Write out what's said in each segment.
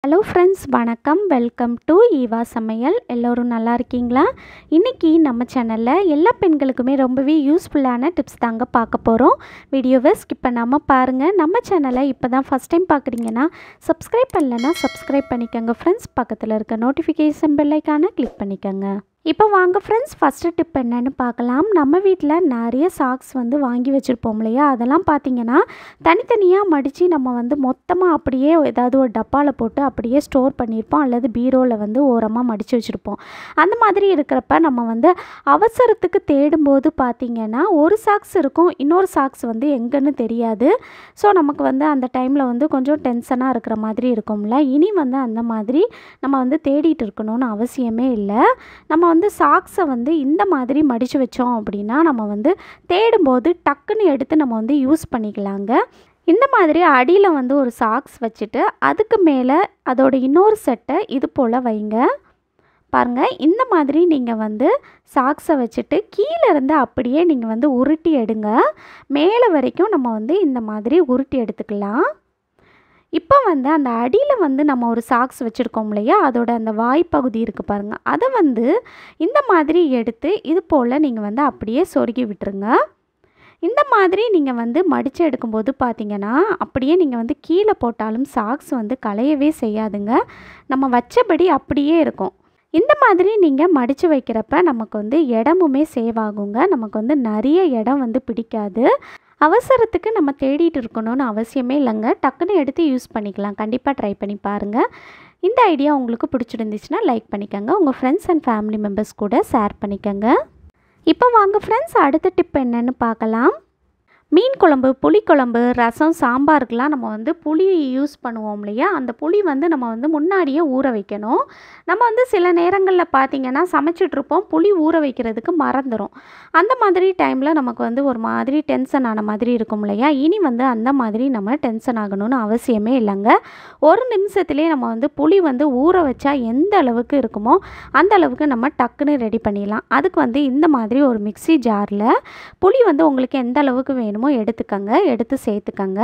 Hello friends, வணக்கம். Welcome to Eva சமையல். எல்லோரும் நல்லா இருக்கீங்களா? இன்றைக்கி நம்ம சேனலில் எல்லா பெண்களுக்குமே ரொம்பவே யூஸ்ஃபுல்லான டிப்ஸ் தாங்க பார்க்க போகிறோம். வீடியோவை ஸ்கிப் பண்ணாமல் பாருங்கள். நம்ம சேனலை இப்போ தான் ஃபஸ்ட் டைம் பார்க்குறீங்கன்னா சப்ஸ்கிரைப் பண்ணலைன்னா சப்ஸ்கிரைப் பண்ணிக்கோங்க ஃப்ரெண்ட்ஸ். பக்கத்தில் இருக்க நோட்டிஃபிகேஷன் பெல் ஐக்கானை கிளிக் பண்ணிக்கோங்க. இப்போ வாங்க ஃப்ரெண்ட்ஸ், ஃபஸ்ட்டு டிப் என்னென்னு பார்க்கலாம். நம்ம வீட்டில் நிறைய சாக்ஸ் வாங்கி வச்சுருப்போம் இல்லையா, அதெல்லாம் பார்த்திங்கன்னா தனித்தனியாக மடித்து நம்ம மொத்தமாக அப்படியே ஏதாவது ஒரு டப்பாவில் போட்டு அப்படியே ஸ்டோர் பண்ணியிருப்போம், அல்லது பீரோவில் ஓரமாக மடித்து வச்சுருப்போம். அந்த மாதிரி இருக்கிறப்ப நம்ம அவசரத்துக்கு தேடும்போது பார்த்திங்கன்னா ஒரு சாக்ஸ் இருக்கும், இன்னொரு சாக்ஸ் எங்கன்னு தெரியாது. ஸோ நமக்கு அந்த டைமில் கொஞ்சம் டென்ஷனாக இருக்கிற மாதிரி இருக்கும்ல. இனி அந்த மாதிரி நம்ம தேடிட்டு இருக்கணும்னு அவசியமே இல்லை. நம்ம சாக்ஸை இந்த மாதிரி மடித்து வச்சோம் அப்படின்னா நம்ம தேடும்போது டக்குன்னு எடுத்து நம்ம யூஸ் பண்ணிக்கலாங்க. இந்த மாதிரி அடியில் ஒரு சாக்ஸ் வச்சுட்டு அதுக்கு மேலே அதோட இன்னொரு செட்டை இது போல் வைங்க. பாருங்கள், இந்த மாதிரி நீங்கள் சாக்ஸை வச்சுட்டு கீழே இருந்து அப்படியே நீங்கள் உருட்டி எடுங்க. மேலே வரைக்கும் நம்ம இந்த மாதிரி உருட்டி எடுத்துக்கலாம். இப்போ அந்த அடியில் நம்ம ஒரு சாக்ஸ் வச்சுருக்கோம் இல்லையா, அதோட அந்த வாய்ப்பகுதி இருக்குது பாருங்கள், அதை இந்த மாதிரி எடுத்து இது போல் நீங்கள் அப்படியே சொருகி விட்டுருங்க. இந்த மாதிரி நீங்கள் மடித்து எடுக்கும்போது பார்த்திங்கன்னா அப்படியே நீங்கள் கீழே போட்டாலும் சாக்ஸ் களையவே செய்யாதுங்க. நம்ம வச்சபடி அப்படியே இருக்கும். இந்த மாதிரி நீங்கள் மடித்து வைக்கிறப்ப நமக்கு இடமுமே சேவ் ஆகுங்க. நமக்கு நிறைய இடம் பிடிக்காது. அவசரத்துக்கு நம்ம தேடிட்டு இருக்கணும்னு அவசியமே இல்லைங்க. டக்குன்னு எடுத்து யூஸ் பண்ணிக்கலாம். கண்டிப்பாக ட்ரை பண்ணி பாருங்கள். இந்த ஐடியா உங்களுக்கு பிடிச்சிருந்துச்சுன்னா லைக் பண்ணிக்கோங்க. உங்கள் ஃப்ரெண்ட்ஸ் அண்ட் ஃபேமிலி மெம்பர்ஸ் கூட ஷேர் பண்ணிக்கோங்க. இப்போ வாங்க ஃப்ரெண்ட்ஸ், அடுத்த டிப் என்னென்னு பார்க்கலாம். மீன் குழம்பு, புளிக்குழம்பு, ரசம், சாம்பாருக்கெலாம் நம்ம புளி யூஸ் பண்ணுவோம் இல்லையா, அந்த புளி நம்ம முன்னாடியே ஊற வைக்கணும். நம்ம சில நேரங்களில் பார்த்திங்கன்னா சமைச்சிட்ருப்போம், புளி ஊற வைக்கிறதுக்கு மறந்துடும். அந்த மாதிரி டைமில் நமக்கு ஒரு மாதிரி டென்ஷன் ஆன மாதிரி இருக்கும் இல்லையா. இனி அந்த மாதிரி நம்ம டென்ஷன் ஆகணும்னு அவசியமே இல்லைங்க. ஒரு நிமிஷத்துலேயே நம்ம புளி ஊற வச்சா எந்த அளவுக்கு இருக்குமோ அந்த அளவுக்கு நம்ம டக்குன்னு ரெடி பண்ணிடலாம். அதுக்கு இந்த மாதிரி ஒரு மிக்ஸி ஜாரில் புளி உங்களுக்கு எந்த அளவுக்கு வேணும் எடுத்துக்கங்க, எடுத்து சேர்த்துக்கங்க.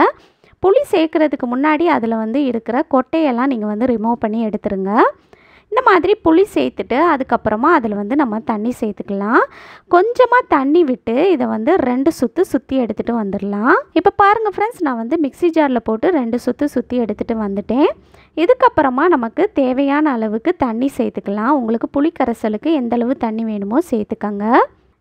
புளி சேர்க்கறதுக்கு முன்னாடி அதில் இருக்கிற கொட்டையெல்லாம் நீங்கள் ரிமூவ் பண்ணி எடுத்துருங்க. இந்த மாதிரி புளி சேர்த்துட்டு அதுக்கப்புறமா அதில் நம்ம தண்ணி சேர்த்துக்கலாம். கொஞ்சமாக தண்ணி விட்டு இதை 2 சுற்று சுற்றி எடுத்துகிட்டு வந்துடலாம். இப்போ பாருங்கள் ஃப்ரெண்ட்ஸ், நான் மிக்ஸி ஜாரில் போட்டு 2 சுற்று சுற்றி எடுத்துகிட்டு வந்துட்டேன். இதுக்கப்புறமா நமக்கு தேவையான அளவுக்கு தண்ணி சேர்த்துக்கலாம். உங்களுக்கு புளி கரைசலுக்கு எந்த அளவு தண்ணி வேணுமோ சேர்த்துக்கங்க.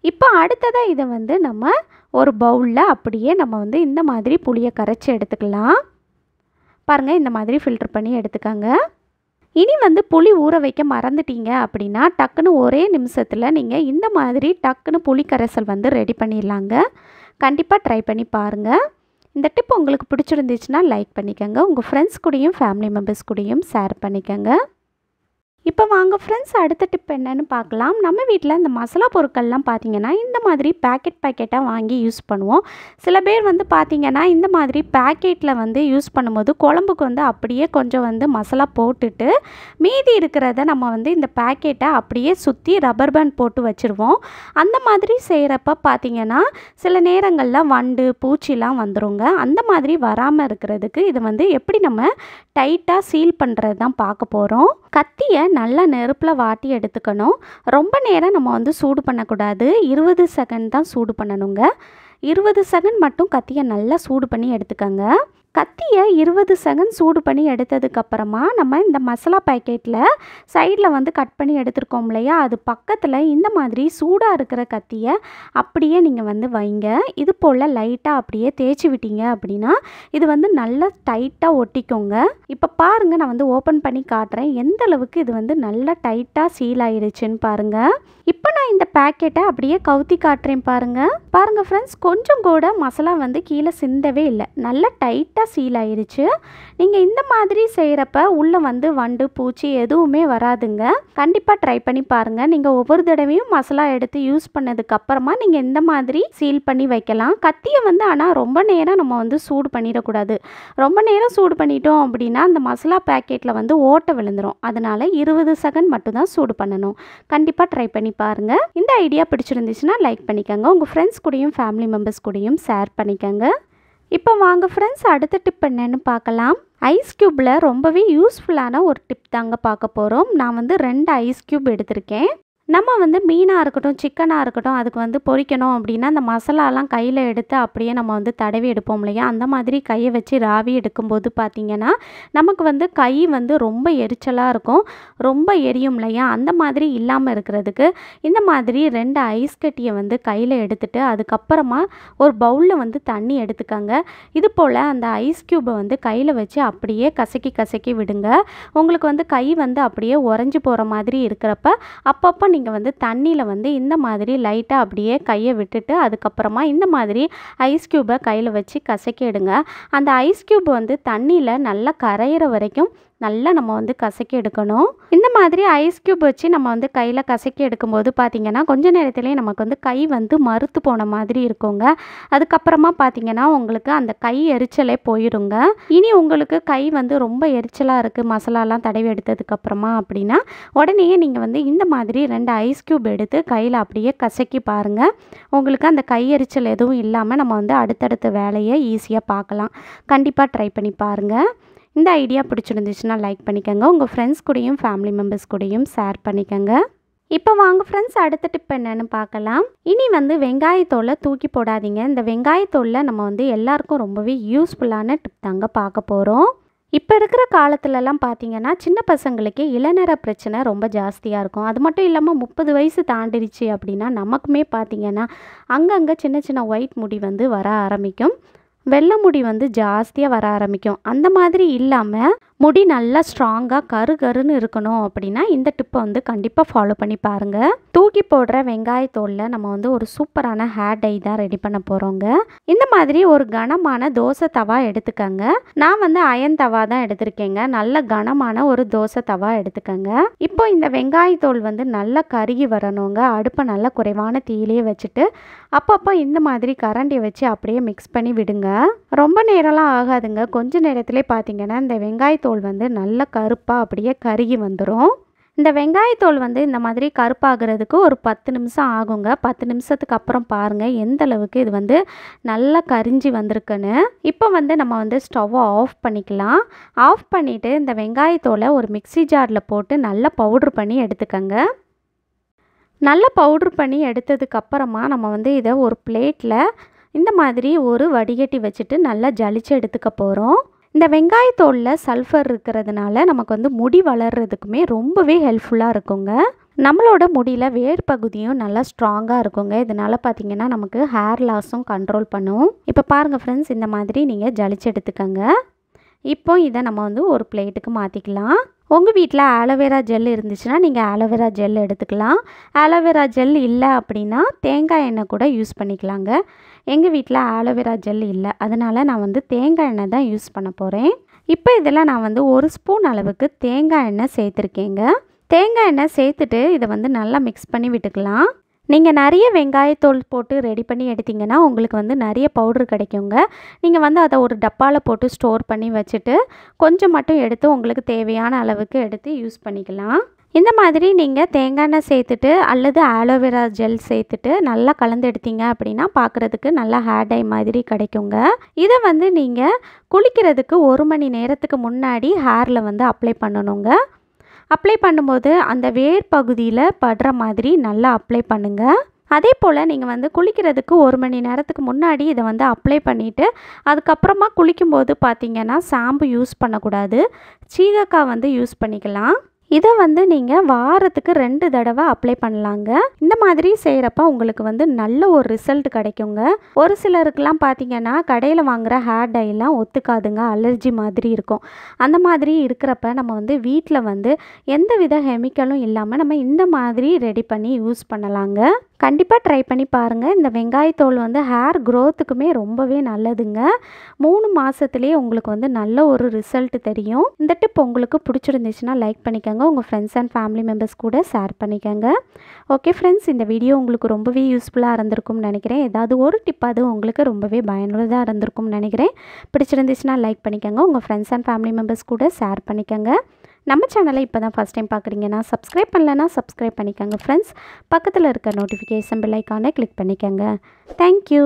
இப்போ அடுத்ததாக இதை நம்ம ஒரு பவுலில் அப்படியே நம்ம இந்த மாதிரி புளியை கரைச்சி எடுத்துக்கலாம். பாருங்கள், இந்த மாதிரி ஃபில்டர் பண்ணி எடுத்துக்கோங்க. இனி புளி ஊற வைக்க மறந்துட்டீங்க அப்படின்னா டக்குன்னு ஒரே நிமிஷத்தில் நீங்கள் இந்த மாதிரி டக்குன்னு புளி கரைசல் ரெடி பண்ணிடலாங்க. கண்டிப்பாக ட்ரை பண்ணி பாருங்கள். இந்த டிப் உங்களுக்கு பிடிச்சிருந்துச்சுன்னா லைக் பண்ணிக்கோங்க. உங்கள் ஃப்ரெண்ட்ஸ் கூடயும் ஃபேமிலி மெம்பர்ஸ் கூடயும் ஷேர் பண்ணிக்கோங்க. இப்போ வாங்க ஃப்ரெண்ட்ஸ், அடுத்த டிப் என்னென்னு பார்க்கலாம். நம்ம வீட்டில் இந்த மசாலா பொருட்கள்லாம் பார்த்திங்கன்னா இந்த மாதிரி பேக்கெட்டாக வாங்கி யூஸ் பண்ணுவோம். சில பேர் பார்த்திங்கன்னா இந்த மாதிரி பேக்கெட்டில் யூஸ் பண்ணும்போது குழம்புக்கு அப்படியே கொஞ்சம் மசாலா போட்டுட்டு மீதி இருக்கிறத நம்ம இந்த பேக்கெட்டை அப்படியே சுற்றி ரப்பர் பேண்ட் போட்டு வச்சுருவோம். அந்த மாதிரி செய்கிறப்ப பார்த்திங்கன்னா சில நேரங்களில் வண்டு பூச்சிலாம் வந்துருங்க. அந்த மாதிரி வராமல் இருக்கிறதுக்கு இது எப்படி நம்ம டைட்டாக சீல் பண்ணுறது தான் பார்க்க போகிறோம். கத்தியை நல்லா நெருப்பில் வாட்டி எடுத்துக்கணும். ரொம்ப நேரம் நம்ம சூடு பண்ணக்கூடாது. 20 செகண்ட் தான் சூடு பண்ணணுங்க. 20 செகண்ட் மட்டும் கத்தியை நல்லா சூடு பண்ணி எடுத்துக்கோங்க. கத்தியை 20 செகண்ட் சூடு பண்ணி எடுத்ததுக்கப்புறமா நம்ம இந்த மசாலா பேக்கெட்டில் சைடில் கட் பண்ணி எடுத்துருக்கோம் இல்லையா, அது பக்கத்தில் இந்த மாதிரி சூடாக இருக்கிற கத்தியை அப்படியே நீங்கள் வைங்க. இது போல் லைட்டாக அப்படியே தேய்ச்சி விட்டீங்க அப்படின்னா இது நல்லா டைட்டாக ஒட்டிக்கோங்க. இப்போ பாருங்கள், நான் ஓப்பன் பண்ணி காட்டுறேன் எந்த அளவுக்கு இது நல்லா டைட்டாக சீல் ஆயிடுச்சுன்னு பாருங்கள். இப்போ நான் இந்த பேக்கெட்டை அப்படியே கவுத்தி காட்டுறேன் பாருங்கள். பாருங்கள் ஃப்ரெண்ட்ஸ், கொஞ்சம் கூட மசாலா கீழே சிந்தவே இல்லை, நல்லா டைட்டாக சீல் ஆயிருச்சு. நீங்கள் இந்த மாதிரி செய்கிறப்ப உள்ளே வண்டு பூச்சி எதுவுமே வராதுங்க. கண்டிப்பாக ட்ரை பண்ணி பாருங்கள். நீங்கள் ஒவ்வொரு தடவையும் மசாலா எடுத்து யூஸ் பண்ணதுக்கப்புறமா நீங்கள் இந்த மாதிரி சீல் பண்ணி வைக்கலாம். கத்தியை ஆனால் ரொம்ப நேரம் நம்ம சூடு பண்ணிடக்கூடாது. ரொம்ப நேரம் சூடு பண்ணிட்டோம் அப்படின்னா அந்த மசாலா பேக்கெட்டில் ஓட்டை விழுந்துடும். அதனால் 20 செகண்ட் மட்டும்தான் சூடு பண்ணணும். கண்டிப்பாக ட்ரை பண்ணி பாருங்கள். இந்த ஐடியா பிடிச்சிருந்துச்சுன்னா லைக் பண்ணிக்கோங்க. உங்கள் ஃப்ரெண்ட்ஸ் கூடயும் ஃபேமிலி மெம்பர்ஸ் கூடயும் ஷேர் பண்ணிக்கோங்க. இப்போ வாங்க ஃப்ரெண்ட்ஸ், அடுத்த டிப் என்னன்னு பார்க்கலாம். ஐஸ் க்யூப்பில் ரொம்பவே யூஸ்ஃபுல்லான ஒரு டிப் தாங்க பார்க்க போகிறோம். நான் வந்து 2 ஐஸ் க்யூப் எடுத்திருக்கேன். நம்ம வந்து மீனாக இருக்கட்டும், சிக்கனாக இருக்கட்டும், அதுக்கு வந்து பொரிக்கணும் அப்படின்னா அந்த மசாலாலாம் கையில் எடுத்து அப்படியே நம்ம வந்து தடவி எடுப்போம் இல்லையா, அந்த மாதிரி கையை வச்சு ராவி எடுக்கும்போது பார்த்திங்கன்னா நமக்கு வந்து கை வந்து ரொம்ப எரிச்சலாக இருக்கும், ரொம்ப எரியும் இல்லையா. அந்த மாதிரி இல்லாமல் இருக்கிறதுக்கு இந்த மாதிரி 2 ஐஸ் கட்டியை வந்து கையில் எடுத்துகிட்டு அதுக்கப்புறமா ஒரு பவுலில் வந்து தண்ணி எடுத்துக்கங்க. இது போல் அந்த ஐஸ் க்யூப்பை வந்து கையில் வச்சு அப்படியே கசக்கி கசக்கி விடுங்க. உங்களுக்கு வந்து கை வந்து அப்படியே உறைஞ்சி போகிற மாதிரி இருக்கிறப்ப அப்பப்போ நீங்கள் வந்து தண்ணியில் வந்து இந்த மாதிரி லைட்டாக அப்படியே கையை விட்டுட்டு அதுக்கப்புறமா இந்த மாதிரி ஐஸ் க்யூப்பை கையில் வச்சு கசக்கி எடுங்க. அந்த ஐஸ் க்யூப் வந்து தண்ணியில் நல்லா கரையிற வரைக்கும் நல்லா நம்ம வந்து கசக்கி எடுக்கணும். இந்த மாதிரி ஐஸ் க்யூப் வச்சு நம்ம வந்து கையில் கசக்கி எடுக்கும்போது பார்த்திங்கன்னா கொஞ்ச நேரத்துலேயே நமக்கு வந்து கை வந்து மறுத்து போன மாதிரி இருக்குங்க. அதுக்கப்புறமா பார்த்திங்கன்னா உங்களுக்கு அந்த கை எரிச்சலே போயிடுங்க. இனி உங்களுக்கு கை வந்து ரொம்ப எரிச்சலாக இருக்குது மசாலாலாம் தடவி எடுத்ததுக்கப்புறமா அப்படின்னா உடனேயே நீங்கள் வந்து இந்த மாதிரி 2 ஐஸ் க்யூப் எடுத்து கையில் அப்படியே கசக்கி பாருங்கள். உங்களுக்கு அந்த கை எரிச்சல் எதுவும் இல்லாமல் நம்ம வந்து அடுத்தடுத்த வேலையை ஈஸியாக பார்க்கலாம். கண்டிப்பாக ட்ரை பண்ணி பாருங்கள். இந்த ஐடியா பிடிச்சிருந்துச்சுன்னா லைக் பண்ணிக்கோங்க. உங்கள் ஃப்ரெண்ட்ஸ் கூடயும் ஃபேமிலி மெம்பர்ஸ் கூடயும் ஷேர் பண்ணிக்கோங்க. இப்போ வாங்க ஃப்ரெண்ட்ஸ், அடுத்த டிப் என்னன்னு பார்க்கலாம். இனி வந்து வெங்காயத்தோலை தூக்கி போடாதீங்க. இந்த வெங்காயத்தோலில் நம்ம வந்து எல்லாருக்கும் ரொம்பவே யூஸ்ஃபுல்லான டிப் தாங்க பார்க்க போகிறோம். இப்போ இருக்கிற காலத்துலலாம் பார்த்திங்கன்னா சின்ன பசங்களுக்கு இளநரை பிரச்சனை ரொம்ப ஜாஸ்தியாக இருக்கும். அது மட்டும் இல்லாமல் 30 வயசு தாண்டிடுச்சு அப்படின்னா நமக்குமே பார்த்திங்கன்னா அங்கங்கே சின்ன சின்ன ஒயிட் முடி வந்து வர ஆரம்பிக்கும், வெள்ளை முடி வந்து ஜாஸ்தியாக வர ஆரம்பிக்கும். அந்த மாதிரி இல்லாமல் முடி நல்லா ஸ்ட்ராங்காக கருன்னு இருக்கணும் அப்படின்னா இந்த டிப்பை வந்து கண்டிப்பாக ஃபாலோ பண்ணி பாருங்கள். தூக்கி போடுற வெங்காயத்தோலில் நம்ம வந்து ஒரு சூப்பரான ஹேர் டை தான் ரெடி பண்ண போகிறோங்க. இந்த மாதிரி ஒரு கனமான தோசை தவா எடுத்துக்கங்க. நான் வந்து அயன் தவா தான் எடுத்திருக்கேங்க. நல்ல கனமான ஒரு தோசை தவா எடுத்துக்கங்க. இப்போ இந்த வெங்காயத்தோல் வந்து நல்லா கருகி வரணுங்க. அடுப்பை நல்லா குறைவான தீயிலேயே வச்சுட்டு அப்பப்போ இந்த மாதிரி கரண்டியை வச்சு அப்படியே மிக்ஸ் பண்ணி விடுங்க. ரொம்ப நேரம்லாம் ஆகாதுங்க. கொஞ்ச நேரத்திலே பார்த்திங்கன்னா இந்த வெங்காயத்தோல் வந்து நல்ல கருப்பாக அப்படியே கருகி வந்துடும். இந்த வெங்காயத்தோல் வந்து இந்த மாதிரி கருப்பாகிறதுக்கு ஒரு 10 நிமிஷம் ஆகுங்க. 10 நிமிஷத்துக்கு அப்புறம் பாருங்கள் எந்த அளவுக்கு இது வந்து நல்லா கரிஞ்சி வந்திருக்குன்னு. இப்போ வந்து நம்ம வந்து ஸ்டவ்வை ஆஃப் பண்ணிக்கலாம். ஆஃப் பண்ணிவிட்டு இந்த வெங்காயத்தோலை ஒரு மிக்ஸி ஜாரில் போட்டு நல்லா பவுட்ரு பண்ணி எடுத்துக்கங்க. நல்லா பவுட்ரு பண்ணி எடுத்ததுக்கப்புறமா நம்ம வந்து இதை ஒரு பிளேட்டில் இந்த மாதிரி ஒரு வடிகட்டி வச்சுட்டு நல்லா ஜலிச்சு எடுத்துக்க போகிறோம். இந்த வெங்காயத்தோலில் சல்ஃபர் இருக்கிறதுனால நமக்கு வந்து முடி வளர்கிறதுக்குமே ரொம்பவே ஹெல்ப்ஃபுல்லாக இருக்குங்க. நம்மளோட முடியில் வேர் பகுதியும் நல்லா ஸ்ட்ராங்காக இருக்குங்க. இதனால் பார்த்திங்கன்னா நமக்கு ஹேர் லாஸும் கண்ட்ரோல் பண்ணும். இப்போ பாருங்கள் ஃப்ரெண்ட்ஸ், இந்த மாதிரி நீங்கள் ஜலிச்சு எடுத்துக்கங்க. இப்போ இதை நம்ம வந்து ஒரு பிளேட்டுக்கு மாற்றிக்கலாம். உங்கள் வீட்டில் ஆலோவேரா ஜெல் இருந்துச்சுன்னா நீங்கள் ஆலோவேரா ஜெல் எடுத்துக்கலாம். ஆலோவேரா ஜெல் இல்லை அப்படின்னா தேங்காய் எண்ணெய் கூட யூஸ் பண்ணிக்கலாங்க. எங்கள் வீட்டில் ஆலோவேரா ஜெல் இல்லை, அதனால் நான் வந்து தேங்காய் எண்ணெய் தான் யூஸ் பண்ண போகிறேன். இப்போ இதில் நான் வந்து 1 ஸ்பூன் அளவுக்கு தேங்காய் எண்ணெய் சேர்த்துருக்கேங்க. தேங்காய் எண்ணெய் சேர்த்துட்டு இதை வந்து நல்லா மிக்ஸ் பண்ணி விட்டுக்கலாம். நீங்கள் நிறைய வெங்காயத்தோல் போட்டு ரெடி பண்ணி எடுத்திங்கன்னா உங்களுக்கு வந்து நிறைய பவுட்ரு கிடைக்குங்க. நீங்கள் வந்து அதை ஒரு டப்பாவில் போட்டு ஸ்டோர் பண்ணி வச்சுட்டு கொஞ்சம் மட்டும் எடுத்து உங்களுக்கு தேவையான அளவுக்கு எடுத்து யூஸ் பண்ணிக்கலாம். இந்த மாதிரி நீங்கள் தேங்காய் எண்ணெய் சேர்த்துட்டு அல்லது ஆலோவேரா ஜெல் சேர்த்துட்டு நல்லா கலந்து எடுத்தீங்க அப்படின்னா பார்க்குறதுக்கு நல்லா ஹேர் டை மாதிரி கிடைக்குங்க. இதை வந்து நீங்கள் குளிக்கிறதுக்கு 1 மணி நேரத்துக்கு முன்னாடி ஹேரில் வந்து அப்ளை பண்ணணுங்க. அப்ளை பண்ணும்போது அந்த வேர் பகுதியில் படுற மாதிரி நல்லா அப்ளை பண்ணுங்கள். அதே போல் நீங்கள் வந்து குளிக்கிறதுக்கு 1 மணி நேரத்துக்கு முன்னாடி இதை வந்து அப்ளை பண்ணிவிட்டு அதுக்கப்புறமா குளிக்கும்போது பார்த்திங்கன்னா ஷாம்பு யூஸ் பண்ணக்கூடாது, சீகக்காய் வந்து யூஸ் பண்ணிக்கலாம். இதை வந்து நீங்கள் வாரத்துக்கு 2 தடவை அப்ளை பண்ணலாங்க. இந்த மாதிரி செய்கிறப்ப உங்களுக்கு வந்து நல்ல ஒரு ரிசல்ட் கிடைக்குங்க. ஒரு சிலருக்குலாம் பார்த்திங்கன்னா கடையில் வாங்குகிற ஹேர் டைலாம் ஒத்துக்காதுங்க, அலர்ஜி மாதிரி இருக்கும். அந்த மாதிரி இருக்கிறப்ப நம்ம வந்து வீட்டில் வந்து எந்த வித கெமிக்கலும் இல்லாமல் நம்ம இந்த மாதிரி ரெடி பண்ணி யூஸ் பண்ணலாங்க. கண்டிப்பாக ட்ரை பண்ணி பாருங்கள். இந்த வெங்காயத்தோல் வந்து ஹேர் க்ரோத்துக்குமே ரொம்பவே நல்லதுங்க. 3 மாதத்துலேயே உங்களுக்கு வந்து நல்ல ஒரு ரிசல்ட் தெரியும். இந்த டிப் உங்களுக்கு பிடிச்சிருந்துச்சுன்னா லைக் பண்ணிக்கோங்க. உங்கள் ஃப்ரெண்ட்ஸ் அண்ட் ஃபேமிலி மெம்பர்ஸ் கூட ஷேர் பண்ணிக்கோங்க. ஓகே ஃப்ரெண்ட்ஸ், இந்த வீடியோ உங்களுக்கு ரொம்பவே யூஸ்ஃபுல்லாக இருந்திருக்கும்னு நினைக்கிறேன். ஏதாவது ஒரு டிப் அது உங்களுக்கு ரொம்பவே பயனுள்ளதாக இருந்திருக்கும்னு நினைக்கிறேன். பிடிச்சிருந்துச்சுன்னா லைக் பண்ணிக்கோங்க. உங்கள் ஃப்ரெண்ட்ஸ் அண்ட் ஃபேமிலி மெம்பர்ஸ் கூட ஷேர் பண்ணிக்கோங்க. நம்ம சேனலை இப்போ தான் ஃபஸ்ட் டைம் பார்க்குறீங்கன்னா சப்ஸ்கிரைப் பண்ணலன்னா சப்ஸ்கிரைப் பண்ணிக்கோங்க ஃப்ரெண்ட்ஸ். பக்கத்தில் இருக்க நோட்டிஃபிகேஷன் பெல் ஐக்கானை கிளிக் பண்ணிக்கோங்க. தேங்க்யூ.